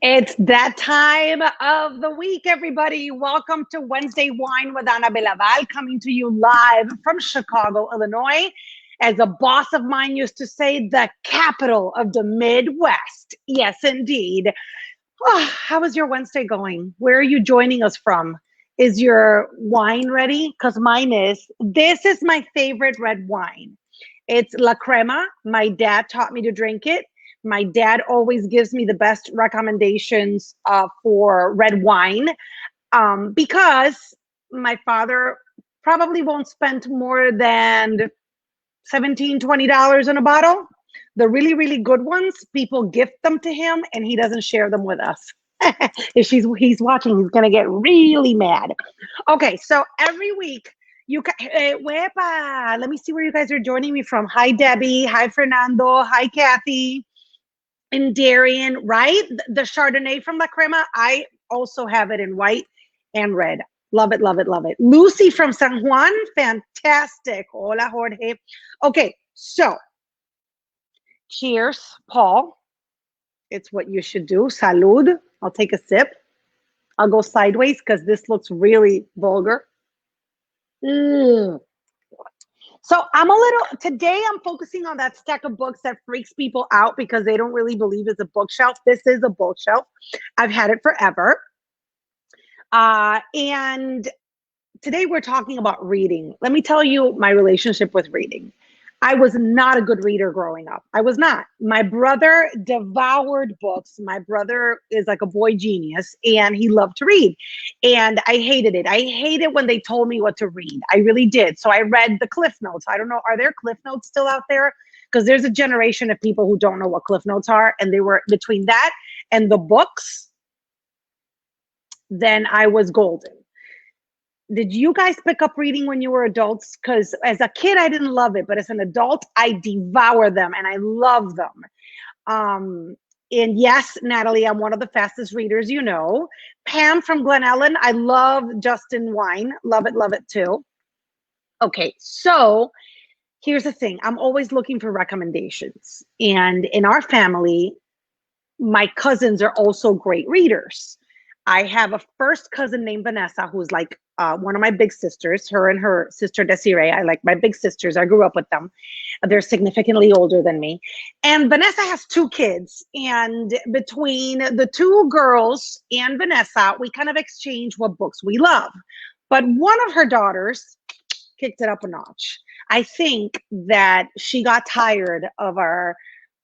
It's that time of the week, everybody. Welcome to Wednesday Wine with Oona Belaval, coming to you live from Chicago, Illinois. As a boss of mine used to say, the capital of the Midwest. Yes, indeed. Oh, how is your Wednesday going? Where are you joining us from? Is your wine ready? Because mine is. This is my favorite red wine. It's La Crema. My dad taught me to drink it. My dad always gives me the best recommendations for red wine because my father probably won't spend more than $17, $20 on a bottle. The really, really good ones, people gift them to him and he doesn't share them with us. If he's watching, he's going to get really mad. Okay, so every week, let me see where you guys are joining me from. Hi, Debbie. Hi, Fernando. Hi, Kathy. And Darian, right? The Chardonnay from La Crema. I also have it in white and red. Love it, love it, love it. Lucy from San Juan. Fantastic. Hola, Jorge. Okay, so cheers, Paul. It's what you should do. Salud. I'll take a sip. I'll go sideways because this looks really vulgar. So today I'm focusing on that stack of books that freaks people out because they don't really believe it's a bookshelf. This is a bookshelf. I've had it forever. And today we're talking about reading. Let me tell you my relationship with reading. I was not a good reader growing up. I was not. My brother devoured books. My brother is like a boy genius and he loved to read. And I hated it. I hated when they told me what to read. I really did. So I read the Cliff Notes. I don't know. Are there Cliff Notes still out there? Because there's a generation of people who don't know what Cliff Notes are. And they were between that and the books. Then I was golden. Did you guys pick up reading when you were adults? Because as a kid, I didn't love it, but as an adult, I devour them and I love them. And yes, Natalie, I'm one of the fastest readers, you know. Pam from Glen Ellen, I love Justin Whine. Love it too. Okay, so here's the thing. I'm always looking for recommendations. And in our family, my cousins are also great readers. I have a first cousin named Vanessa, who's like one of my big sisters, her and her sister Desiree. I like my big sisters. I grew up with them. They're significantly older than me. And Vanessa has two kids. And between the two girls and Vanessa, we kind of exchange what books we love. But one of her daughters kicked it up a notch. I think that she got tired of our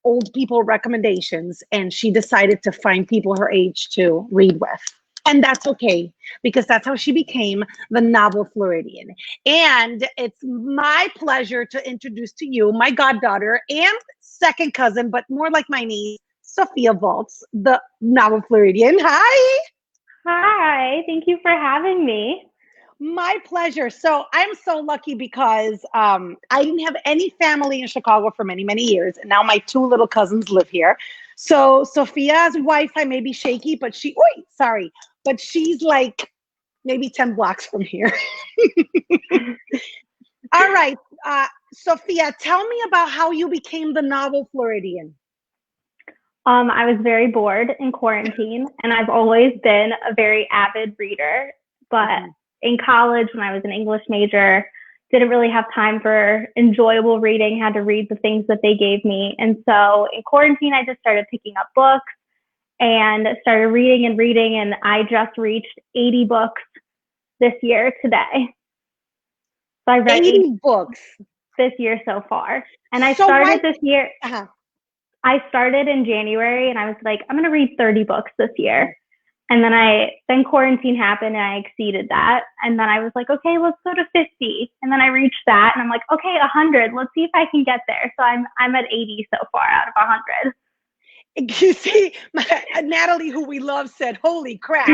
old people recommendations and she decided to find people her age to read with. And that's okay, because that's how she became the novel Floridian. And it's my pleasure to introduce to you my goddaughter and second cousin, but more like my niece, Sofia Boltz, the novel Floridian. Hi. Hi, thank you for having me. My pleasure. So I'm so lucky because I didn't have any family in Chicago for many, many years. And now my two little cousins live here. So Sofia's Wi-Fi may be shaky, but but she's like maybe 10 blocks from here. All right. Sofia, tell me about how you became the novel Floridian. I was very bored in quarantine and I've always been a very avid reader, but in college, when I was an English major, didn't really have time for enjoyable reading, had to read the things that they gave me. And so in quarantine, I just started picking up books and started reading, and I just reached 80 books this year today. So I read 80 books this year so far. And I started this year. I started in January and I was like, I'm going to read 30 books this year. And then quarantine happened and I exceeded that. And then I was like, okay, let's go to 50. And then I reached that and I'm like, okay, 100. Let's see if I can get there. So I'm at 80 so far out of 100. You see, Natalie, who we love, said, holy crap,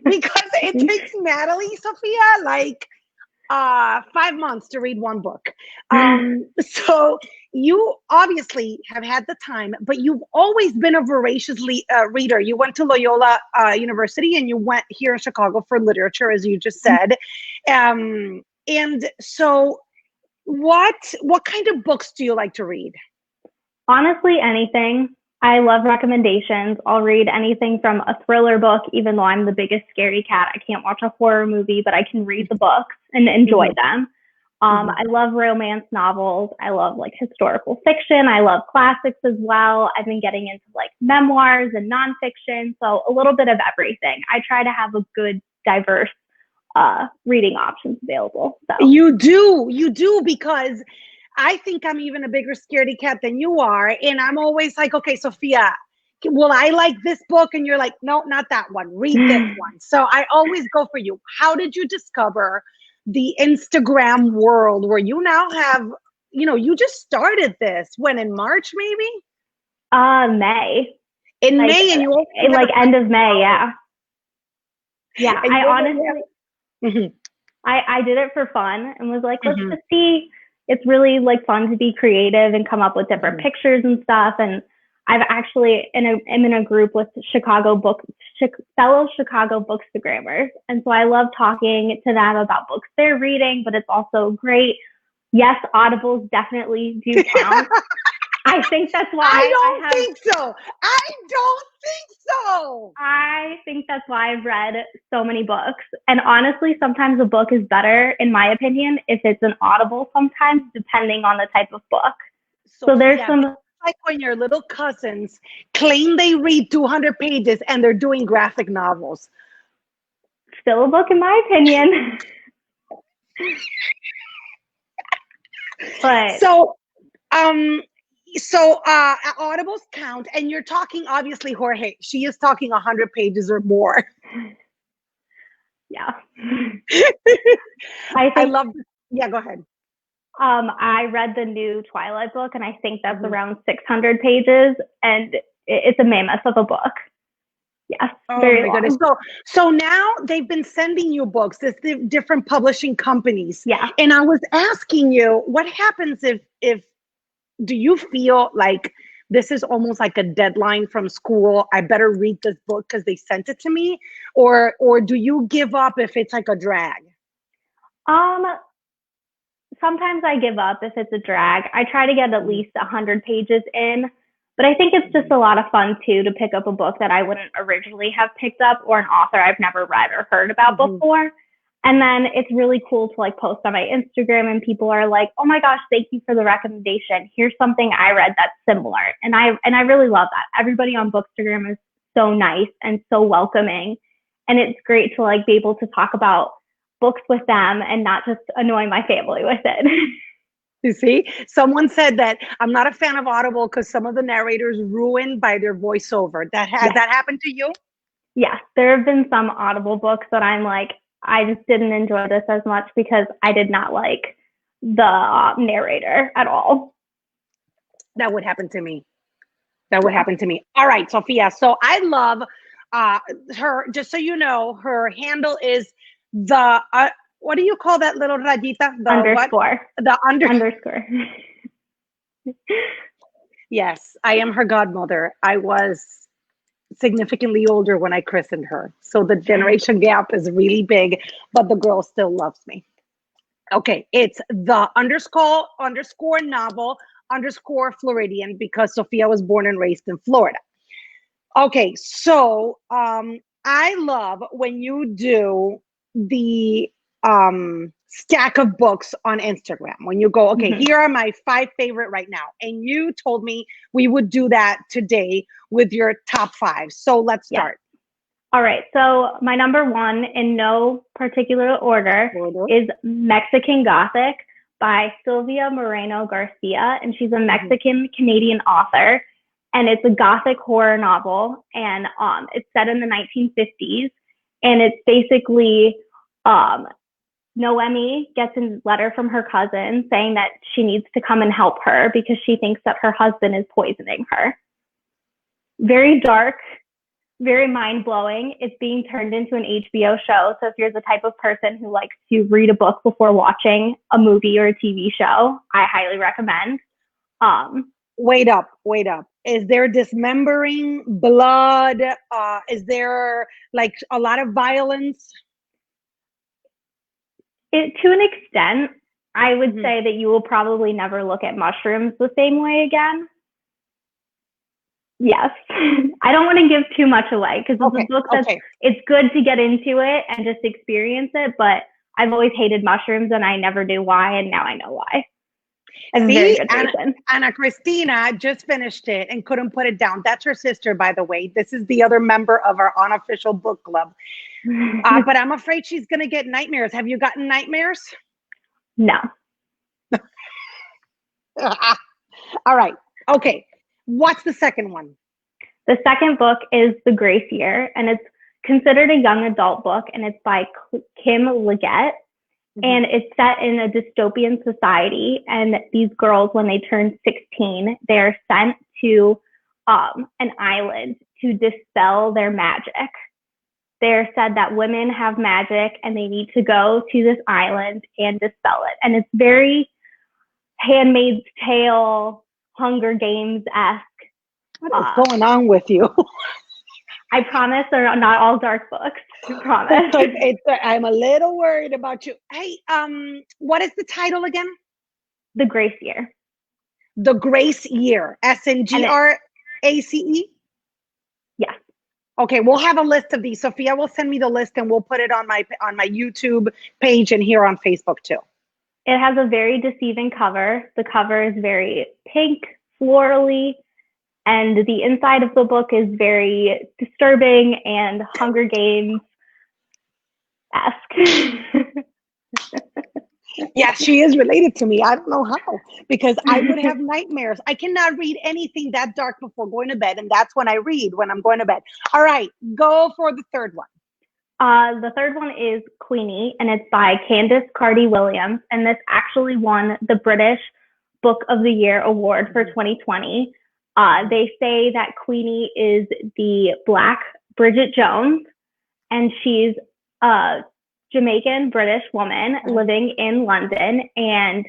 because it takes Natalie, Sofia, like 5 months to read one book. So you obviously have had the time, but you've always been a voracious reader. You went to Loyola University and you went here in Chicago for literature, as you just said. And so what kind of books do you like to read? Honestly, anything. I love recommendations. I'll read anything from a thriller book, even though I'm the biggest scaredy cat. I can't watch a horror movie, but I can read the books and enjoy them. I love romance novels. I love like historical fiction. I love classics as well. I've been getting into like memoirs and nonfiction. So a little bit of everything. I try to have a good, diverse reading options available. So. You do, because I think I'm even a bigger scaredy cat than you are. And I'm always like, okay, Sofia, will I like this book? And you're like, no, not that one. Read this one. So I always go for you. How did you discover the Instagram world where you now have, you just started this when, in March, maybe? May. In May, and you like end of May, yeah. Yeah, I honestly, I did it for fun and was like, let's just see. It's really like fun to be creative and come up with different pictures and stuff. And I've actually am in a group with fellow Chicago bookstagrammers. And so I love talking to them about books they're reading, but it's also great. Yes, audibles definitely do count. I think that's why I don't think so. I think that's why I've read so many books. And honestly, sometimes a book is better, in my opinion, if it's an audible sometimes, depending on the type of book. So there's some... Like when your little cousins claim they read 200 pages and they're doing graphic novels. Still a book, in my opinion. But... So audibles count, and you're talking, obviously, Jorge, she is talking 100 pages or more. Yeah. I love this. Yeah, go ahead. I read the new Twilight book, and I think that's around 600 pages, and it's a mammoth of a book. Yes, very long. Goodness. So now they've been sending you books, this different publishing companies. Yeah. And I was asking you, what happens if do you feel like this is almost like a deadline from school? I better read this book because they sent it to me, or do you give up if it's like a drag? Sometimes I give up if it's a drag. I try to get at least 100 pages in, but I think it's just a lot of fun too to pick up a book that I wouldn't originally have picked up, or an author I've never read or heard about before. And then it's really cool to like post on my Instagram and people are like, oh my gosh, thank you for the recommendation. Here's something I read that's similar. And I really love that. Everybody on Bookstagram is so nice and so welcoming. And it's great to like be able to talk about books with them and not just annoy my family with it. You see, someone said that I'm not a fan of Audible because some of the narrators ruined by their voiceover. Has that happened to you? Yes, there have been some Audible books that I'm like, I just didn't enjoy this as much because I did not like the narrator at all. That would happen to me. All right, Sofia. So I love her. Just so you know, her handle is the what do you call that little rayita? The underscore. What? The underscore. Yes, I am her godmother. I was significantly older when I christened her. So the generation gap is really big, but the girl still loves me. Okay, it's the underscore novel underscore Floridian because Sofia was born and raised in Florida. Okay, so I love when you do the stack of books on Instagram. When you go, okay, here are my 5 favorite right now. And you told me we would do that today with your top 5. So let's start. All right. So my number 1, in no particular order, is Mexican Gothic by Silvia Moreno-Garcia. And she's a Mexican-Canadian author. And it's a Gothic horror novel. And it's set in the 1950s. And it's basically Noemi gets a letter from her cousin saying that she needs to come and help her because she thinks that her husband is poisoning her. Very dark, very mind-blowing. It's being turned into an HBO show. So if you're the type of person who likes to read a book before watching a movie or a TV show, I highly recommend. Wait up. Is there dismembering, blood? Is there like a lot of violence? To an extent, I would say that you will probably never look at mushrooms the same way again. Yes. I don't want to give too much away because it's a book that's, it's good to get into it and just experience it, but I've always hated mushrooms and I never knew why, and now I know why. See, Anna Cristina just finished it and couldn't put it down. That's her sister, by the way. This is the other member of our unofficial book club. But I'm afraid she's going to get nightmares. Have you gotten nightmares? No. All right. Okay. What's the second one? The second book is The Grace Year, and it's considered a young adult book, and it's by Kim Liggett. And it's set in a dystopian society, and these girls, when they turn 16, they're sent to an island to dispel their magic. They're said that women have magic, and they need to go to this island and dispel it. And it's very Handmaid's Tale, Hunger Games-esque. What is going on with you? I promise they're not all dark books. I promise. I'm a little worried about you. Hey, what is the title again? The Grace Year. The Grace Year. SNGRACE? Yes. Okay, we'll have a list of these. Sophia will send me the list and we'll put it on my YouTube page and here on Facebook too. It has a very deceiving cover. The cover is very pink, florally. And the inside of the book is very disturbing and Hunger Games-esque. Yeah, she is related to me. I don't know how, because I would have nightmares. I cannot read anything that dark before going to bed, and that's when I read when I'm going to bed. All right, go for the third one. The third one is Queenie, and it's by Candice Carty-Williams, and this actually won the British Book of the Year award for 2020. They say that Queenie is the Black Bridget Jones, and she's a Jamaican British woman living in London, and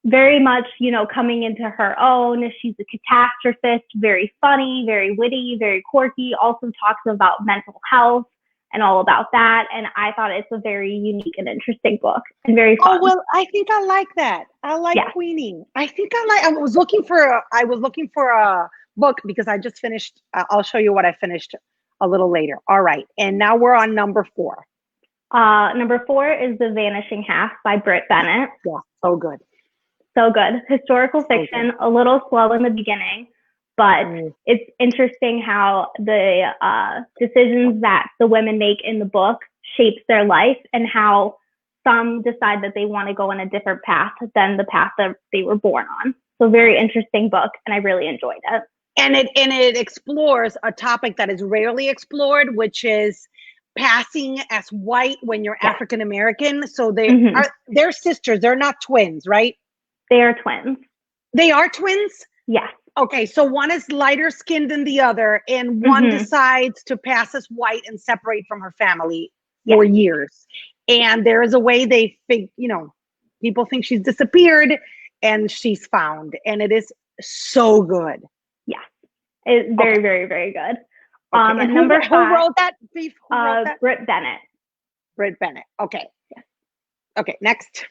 very much, you know, coming into her own. She's a catastrophist, very funny, very witty, very quirky, also talks about mental health and all about that. And I thought it's a very unique and interesting book and very fun. Oh, well, I think I like that. I like Queenie. I was looking for a book because I just finished. I'll show you what I finished a little later. All right. And now we're on number 4. Number 4 is The Vanishing Half by Brit Bennett. Yeah. So good. So good. Historical fiction, a little slow in the beginning, but it's interesting how the decisions that the women make in the book shapes their life, and how some decide that they want to go on a different path than the path that they were born on. So very interesting book, and I really enjoyed it. And it explores a topic that is rarely explored, which is passing as white when you're African American. So they're sisters. They're not twins, right? They are twins. They are twins? Yes. Okay, so one is lighter skinned than the other, and one decides to pass as white and separate from her family for years. And there is a way they think, you know, people think she's disappeared and she's found. And it is so good. Yeah. It's very, very, very good. Okay. And number 5. Who wrote that? Brit Bennett. Brit Bennett. Okay. Yeah. Okay, next.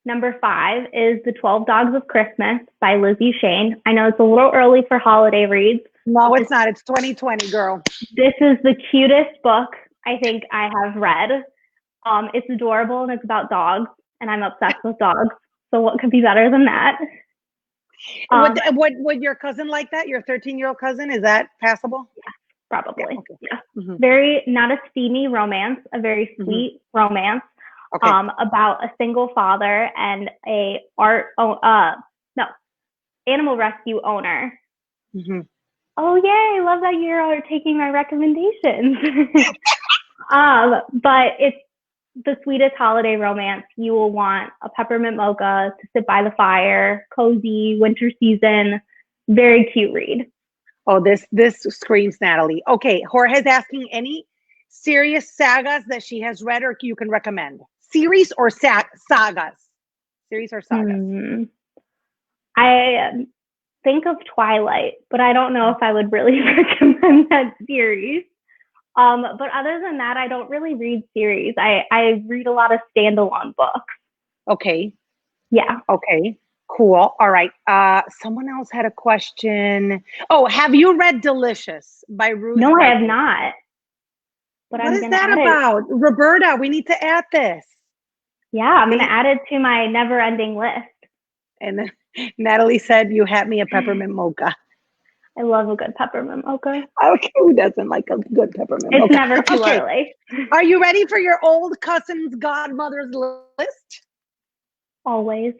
Number 5 is The 12 Dogs of Christmas by Lizzie Shane. I know it's a little early for holiday reads. No, it's not. It's 2020, girl. This is the cutest book I think I have read. It's adorable, and it's about dogs, and I'm obsessed with dogs. So what could be better than that? Would your cousin like that? Your 13-year-old cousin? Is that passable? Yeah, probably. Yeah. Okay. Yeah. Very, not a steamy romance, a very sweet romance. Okay. About a single father and animal rescue owner. Oh yay! I love that you're taking my recommendations. But it's the sweetest holiday romance. You will want a peppermint mocha to sit by the fire, cozy winter season, very cute read. Oh, this screams Natalie. Okay, Jorge's asking any serious sagas that she has read or you can recommend. Series or sagas? Series or sagas? I think of Twilight, but I don't know if I would really recommend that series. But other than that, I don't really read series. I read a lot of standalone books. Okay. Yeah. Okay, Cool. All right. Someone else had a question. Oh, have you read Delicious by Ruth? No, I have Hartley? not. But What I'm is gonna that add about? Roberta, we need to add this. Yeah, I'm gonna add it to my never-ending list. And then Natalie said, you had me a peppermint mocha. I love a good peppermint mocha. Okay, who doesn't like a good peppermint mocha? It's never too early. Are you ready for your old cousin's godmother's list? Always.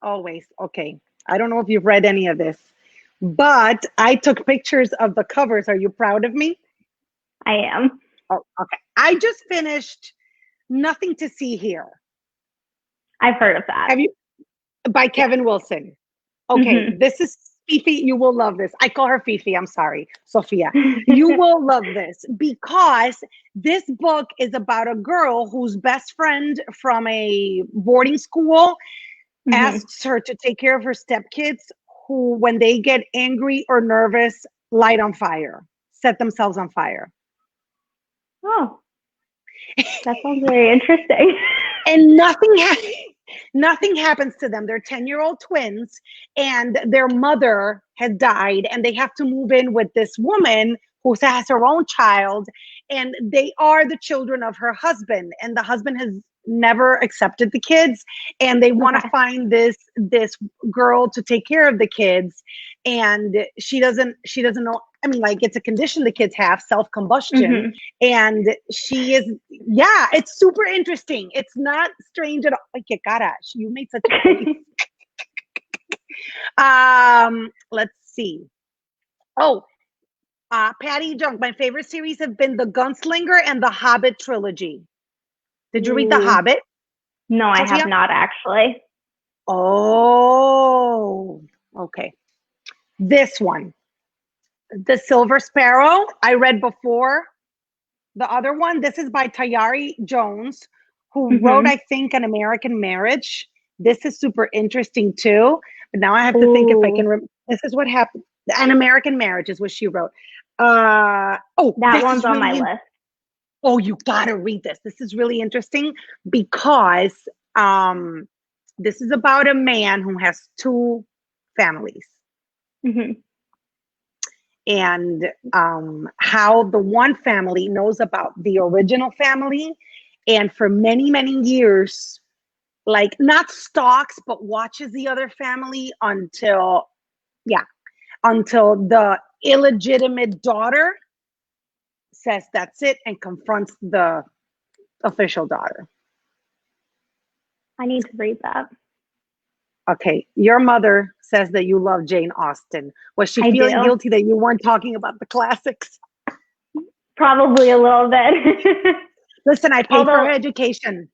Always. Okay. I don't know if you've read any of this, but I took pictures of the covers. Are you proud of me? I am. Oh, okay. I just finished Nothing to See Here. I've heard of that. Have you? By Kevin Wilson. Okay, This is Fifi. You will love this. I call her Fifi. I'm sorry, Sofia. You will love this because this book is about a girl whose best friend from a boarding school asks her to take care of her stepkids who, when they get angry or nervous, light on fire, set themselves on fire. Oh, that sounds very interesting. And nothing happens to them. They're 10-year-old twins and their mother has died and they have to move in with this woman who has her own child, and they are the children of her husband, and the husband has never accepted the kids, and they want to find this girl to take care of the kids, and she doesn't know. I mean, like, it's a condition the kids have, self-combustion, and she is, it's super interesting. It's not strange at all. Like, gosh, you made such a face. Let's see. Oh, Patty Junk, my favorite series have been The Gunslinger and The Hobbit trilogy. Did you read The Hobbit? No, Sophia? I have not, actually. Oh, okay. This one, The Silver Sparrow, I read before the other one. This is by Tayari Jones, who wrote, I think, An American Marriage. This is super interesting too. But now I have to think if I can. This is what happened. An American Marriage is what she wrote. That one's on my list. Oh, you gotta read this. This is really interesting because this is about a man who has two families. And how the one family knows about the original family, and for many, many years, like, not stalks, but watches the other family until the illegitimate daughter says that's it and confronts the official daughter. I need to read that. Okay, your mother says that you love Jane Austen. Was she feeling guilty that you weren't talking about the classics? Probably a little bit. Listen, I paid for her education.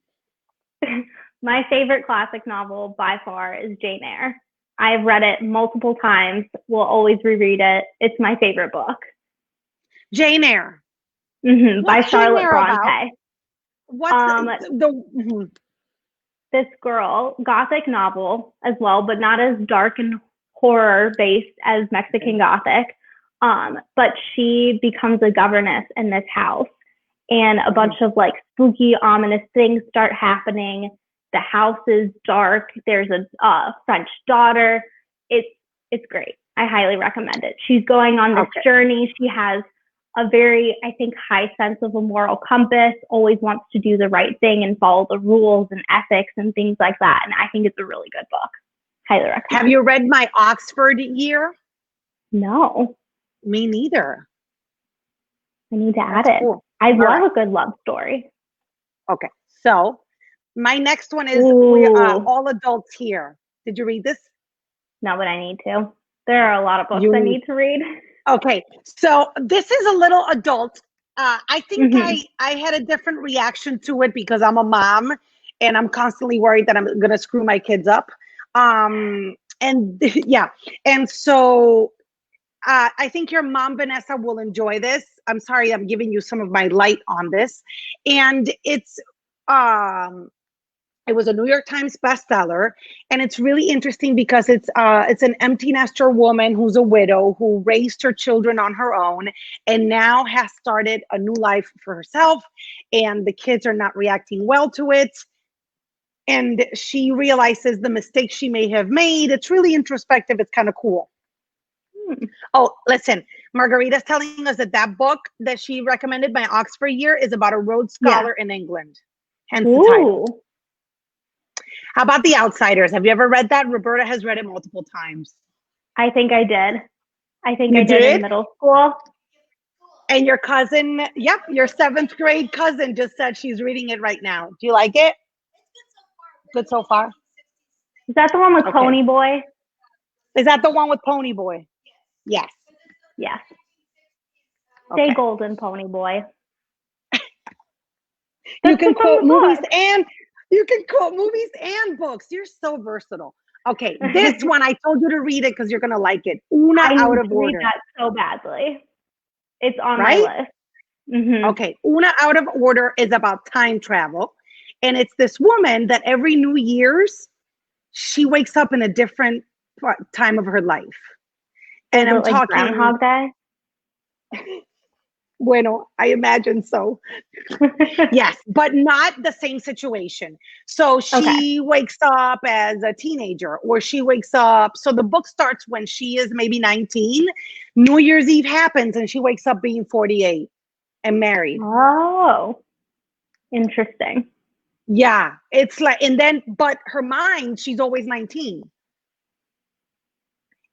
My favorite classic novel by far is Jane Eyre. I've read it multiple times. Will always reread it. It's my favorite book. Jane Eyre. By Charlotte Bronte. What's this girl, Gothic novel as well, but not as dark and horror based as Mexican Gothic. But she becomes a governess in this house, and a bunch of like spooky, ominous things start happening. The house is dark. There's a French daughter. It's great. I highly recommend it. She's going on this journey. She has a very, I think, high sense of a moral compass, always wants to do the right thing and follow the rules and ethics and things like that. And I think it's a really good book. Highly recommend. Have you read My Oxford Year? No. Me neither. I need to add it. Cool. I love a good love story. Okay. So my next one is All Adults Here. Did you read this? No, but I need to. There are a lot of books I need to read. Okay, so this is a little adult. I think I had a different reaction to it because I'm a mom and I'm constantly worried that I'm going to screw my kids up. And so I think your mom, Vanessa, will enjoy this. I'm sorry, I'm giving you some of my light on this. And it was a New York Times bestseller, and it's really interesting because it's an empty nester woman who's a widow who raised her children on her own and now has started a new life for herself, and the kids are not reacting well to it. and she realizes the mistake she may have made. It's really introspective. It's kind of cool. Oh, listen, Margarita's telling us that that book that she recommended, my Oxford Year, is about a Rhodes Scholar in England. Hence the title. How about The Outsiders? Have you ever read that? Roberta has read it multiple times. I think I did. I think I did in middle school. And your cousin, yep, your 7th grade cousin just said she's reading it right now. Do you like it? Good so far. Is that the one with Pony Boy? Is that the one with Pony Boy? Yes. Yes. Stay golden, Pony Boy. You can quote movies and books. You're so versatile. Okay, this one I told you to read it because you're gonna like it. Oona Out of Order. I read that so badly. It's on my list. Mm-hmm. Okay, Oona Out of Order is about time travel, and it's this woman that every New Year's she wakes up in a different time of her life. And I'm talking Groundhog Day. Bueno, I imagine so. Yes, but not the same situation. So she wakes up as a teenager, or she wakes up. So the book starts when she is maybe 19. New Year's Eve happens and she wakes up being 48 and married. Oh, interesting. Yeah, it's like, and then, but her mind, she's always 19.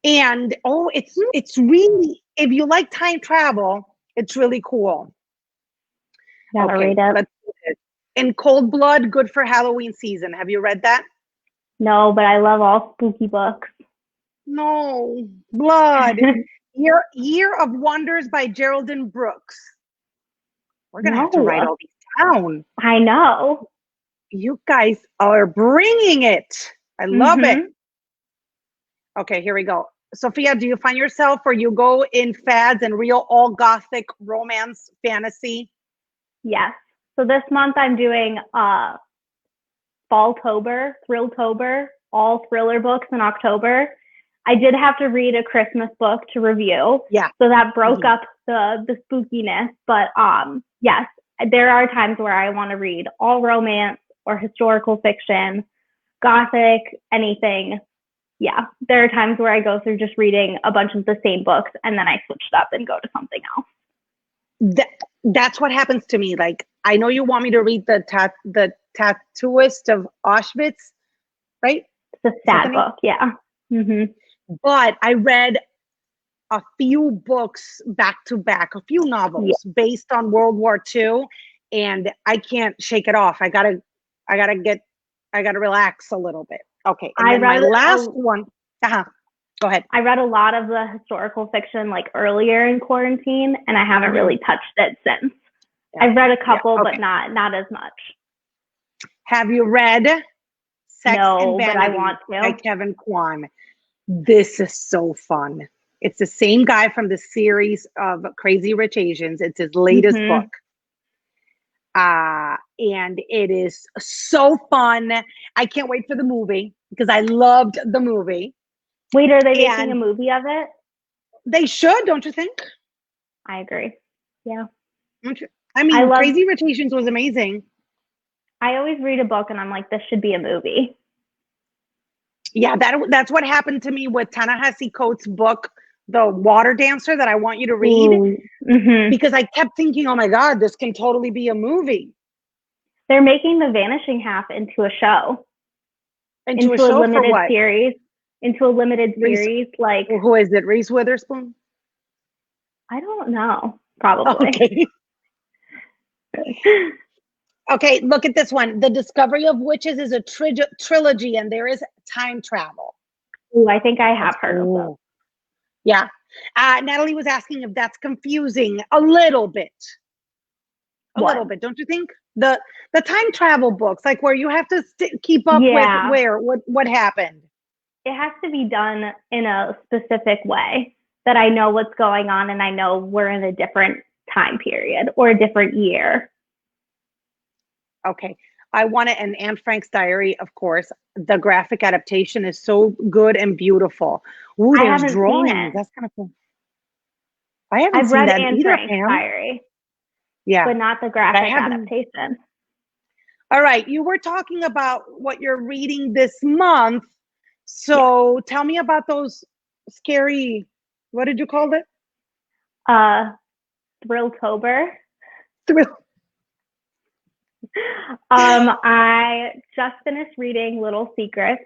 And it's really, if you like time travel, it's really cool. Gotta read it. Let's do it. In Cold Blood, good for Halloween season. Have you read that? No, but I love all spooky books. No, Blood. Year of Wonders by Geraldine Brooks. We're gonna have to write all these down. I know. You guys are bringing it. I love it. Okay, here we go. Sophia, do you find yourself or you go in fads and real all Gothic romance fantasy? Yes. So this month I'm doing Falltober, Thrilltober, all thriller books in October. I did have to read a Christmas book to review. Yeah. So that broke up the spookiness. But yes, there are times where I want to read all romance or historical fiction, Gothic, anything. Yeah, there are times where I go through just reading a bunch of the same books and then I switch it up and go to something else. That's what happens to me. Like, I know you want me to read the Tattooist of Auschwitz, right? It's a sad book, yeah. Mm-hmm. But I read a few books back to back, a few novels based on World War II, and I can't shake it off. I gotta relax a little bit. Okay, and then my last one. Go ahead. I read a lot of the historical fiction like earlier in quarantine, and I haven't really touched it since. Yeah. I've read a couple, but not as much. Have you read Sex and Vanity but I want to. by Kevin Kwan? This is so fun. It's the same guy from the series of Crazy Rich Asians. It's his latest book. And it is so fun. I can't wait for the movie because I loved the movie. Wait, are they making a movie of it? They should, don't you think? I agree. Yeah. I mean, Crazy Rich Asians was amazing. I always read a book and I'm like, this should be a movie. Yeah, that's what happened to me with Ta-Nehisi Coates' book, The Water Dancer, that I want you to read. Because I kept thinking, oh my God, this can totally be a movie. They're making the Vanishing half into a show. Into a show limited for what? Series. Into a limited series. Like, who is it? Reese Witherspoon? I don't know. Probably. Okay. Okay, look at this one. The Discovery of Witches is a trilogy, and there is time travel. Ooh, I think I have heard of them. Yeah. Natalie was asking if that's confusing a little bit. A little bit, don't you think? The time travel books, like where you have to keep up with what happened. It has to be done in a specific way that I know what's going on and I know we're in a different time period or a different year. Okay. I want it, and Anne Frank's Diary, of course. The graphic adaptation is so good and beautiful. Ooh, there's drawings. That's kind of cool. I've read Anne Frank's Diary. Yeah. But not the graphic adaptation. All right. You were talking about what you're reading this month. So tell me about those scary, what did you call it? Thrilltober. Thrill. I just finished reading Little Secrets.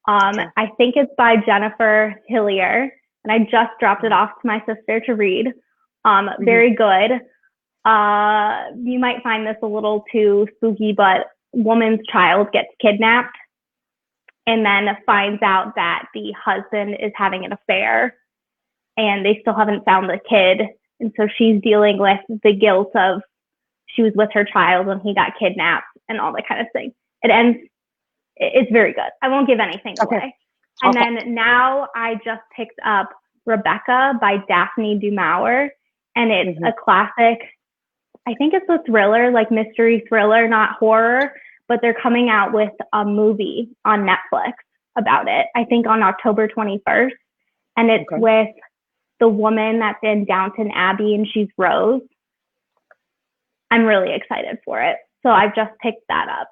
I think it's by Jennifer Hillier, and I just dropped it off to my sister to read. Very good. You might find this a little too spooky, but woman's child gets kidnapped and then finds out that the husband is having an affair and they still haven't found the kid. And so she's dealing with the guilt of she was with her child when he got kidnapped and all that kind of thing. It ends, it's very good. I won't give anything away. And then now I just picked up Rebecca by Daphne du Maurier, and it's a classic. I think it's a thriller, like mystery thriller, not horror, but they're coming out with a movie on Netflix about it, I think on October 21st. And it's with the woman that's in Downton Abbey, and she's Rose. I'm really excited for it. So I've just picked that up.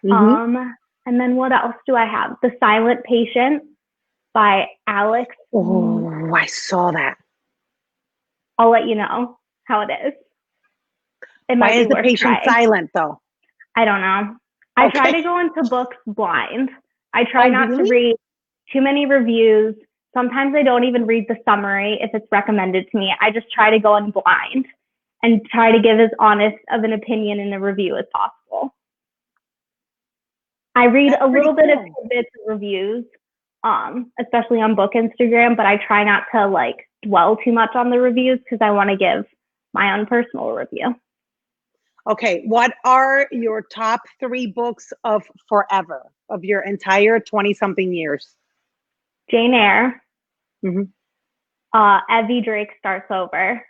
And then what else do I have? The Silent Patient by Alex. Oh, I saw that. I'll let you know how it is. Why is the patient silent, though? I don't know. I try to go into books blind. I try not to read too many reviews. Sometimes I don't even read the summary if it's recommended to me. I just try to go in blind and try to give as honest of an opinion in the review as possible. I read a little bit of tidbits of reviews, especially on Book Instagram, but I try not to like dwell too much on the reviews because I want to give my own personal review. Okay, what are your top 3 books of forever, of your entire 20-something years? Jane Eyre. Evie Drake Starts Over.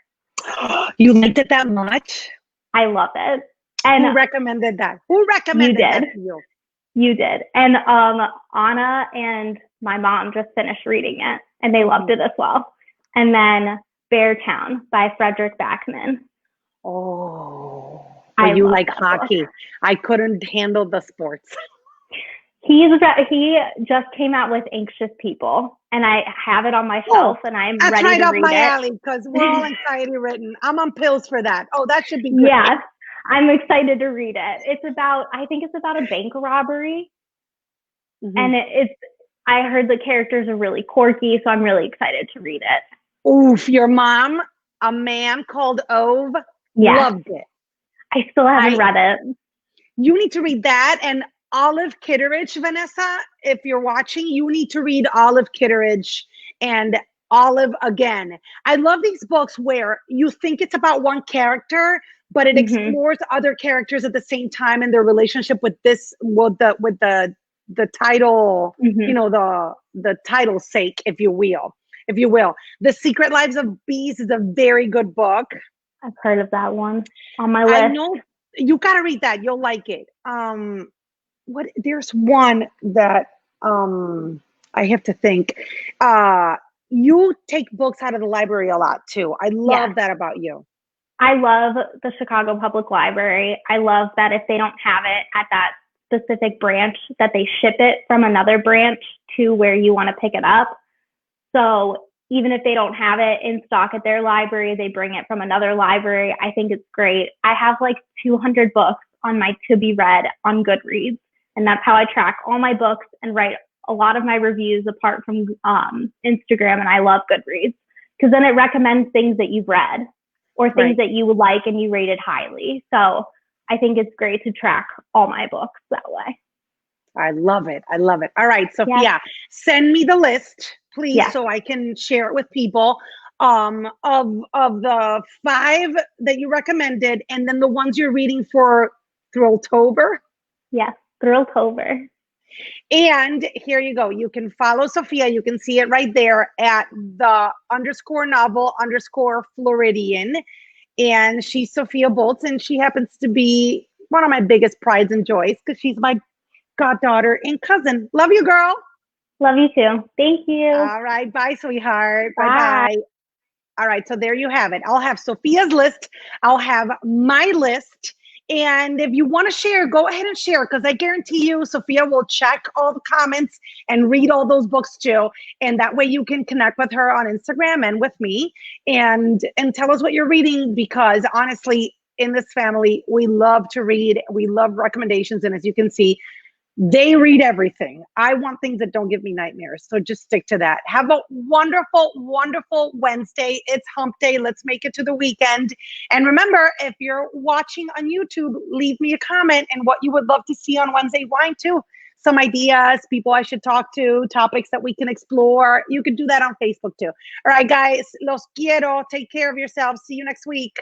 You liked it that much? I love it. And who recommended that? Who recommended that to you? You did. And Oona and my mom just finished reading it, and they loved it as well. And then Beartown by Frederick Backman. Oh, you like hockey. I couldn't handle the sports. He just came out with Anxious People, and I have it on my shelf, and I'm ready to read it. That's right up my alley because we're all anxiety ridden. I'm on pills for that. Oh, that should be good. Yes, I'm excited to read it. I think it's about a bank robbery, and I heard the characters are really quirky, so I'm really excited to read it. Oof, your mom, A Man Called Ove, loved it. I still haven't read it. You need to read that, and Olive Kitteridge, Vanessa, if you're watching, you need to read Olive Kitteridge and Olive again. I love these books where you think it's about one character, but it explores other characters at the same time and their relationship with the title, you know, the title sake, if you will. The Secret Lives of Bees is a very good book. I've heard of that one on my list. I know you got to read that. You'll like it. There's one that I have to think. You take books out of the library a lot too. I love that about you. I love the Chicago Public Library. I love that if they don't have it at that specific branch, that they ship it from another branch to where you want to pick it up. So even if they don't have it in stock at their library, they bring it from another library. I think it's great. I have like 200 books on my to be read on Goodreads. And that's how I track all my books and write a lot of my reviews apart from Instagram. And I love Goodreads because then it recommends things that you've read or things that you would like and you rated highly. So I think it's great to track all my books that way. I love it. All right, Sophia, send me the list, please, so I can share it with people of the 5 that you recommended and then the ones you're reading for Thrilltober. Yes. Thrilltober. And here you go. You can follow Sophia. You can see it right there at the _novel_Floridian. And she's Sofia Boltz, and she happens to be one of my biggest prides and joys because she's my goddaughter and cousin. Love you, girl. Love you too. Thank you. All right. Bye, sweetheart. Bye-bye. All right. So there you have it. I'll have Sophia's list. I'll have my list. And if you want to share, go ahead and share, because I guarantee you, Sofia will check all the comments and read all those books too. And that way you can connect with her on Instagram and with me and tell us what you're reading, because honestly, in this family, we love to read. We love recommendations. And as you can see, they read everything. I want things that don't give me nightmares. So just stick to that. Have a wonderful, wonderful Wednesday. It's hump day. Let's make it to the weekend. And remember, if you're watching on YouTube, leave me a comment and what you would love to see on Wednesday Whine too. Some ideas, people I should talk to, topics that we can explore. You can do that on Facebook too. All right, guys. Los quiero. Take care of yourselves. See you next week.